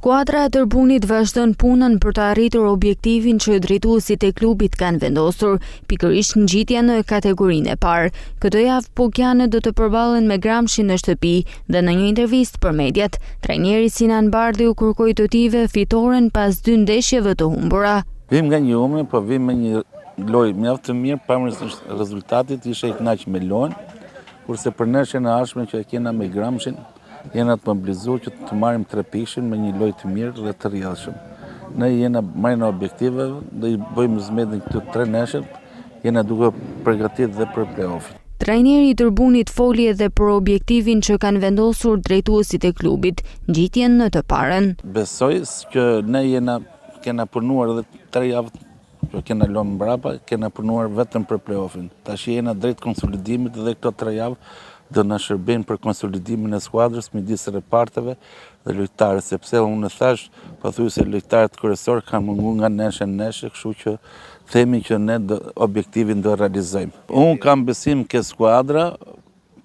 Skuadra e Tërbunit vazhdon punën për të arritur objektivin që drejtuesit e klubit kanë vendosur, pikërisht ngjitjen në kategorinë e parë. Këtë javë Pokjane do të përballen me Gramshin në shtëpi dhe në një intervistë për mediat, trajneri Sinan Bardhi u kërkoi Totive fitoren pas 2 ndeshjeve të humbura. Vim nga një humbje, po vim me një lojë mjaft të mirë, pavarësisht rezultatit, isha i kënaq me lojën, kurse për ndeshjen e ardhshme që kena me Gramshin, jena të mobilizuar që të marrim 3 pikë me një lojë të mirë dhe të rrjedhshëm. Ne jena marrë objektive dhe i bëjmë zmedin këtu 3 ndeshjet, jena duke përgatitur dhe për play-offin. Trajneri i Tërbunit foli edhe për objektivin që kanë vendosur drejtuesit e klubit, ngjitjen në të parën. Besoj që ne kena punuar edhe 3 javë që kena lënë mbrapa, kena punuar vetëm për play-offin. Tash jena drejt konsolidimit dhe këto 3 javë do na shërbejnë për konsolidimin e skuadrës midis reparteve dhe lojtarëve, sepse unë thash, pothuajse lojtarët kryesorë kanë munguar nga ndeshje në ndeshje, kështu që themi që ne objektivin do realizojmë. Unë kam besim ke skuadra,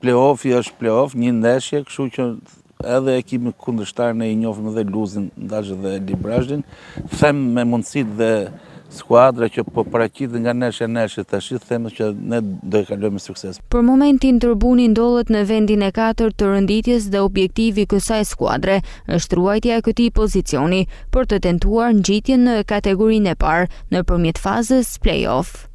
play-offi është play-off, një ndeshje, kështu që edhe ekipin kundërshtar ne i njohim dhe Luzin, ndajë dhe Librazhin, them me mundësitë dhe skuadra që po paraqit nga ndeshje në ndeshje, tash them që ne do e kalojmë me sukses. Për momentin Tërbuni ndodhet në vendin e 4 të rënditjes dhe objektivi kësaj skuadre është ruajtja e këtij pozicioni për të tentuar ngjitjen në kategorinë e parë nëpërmjet fazës play-off.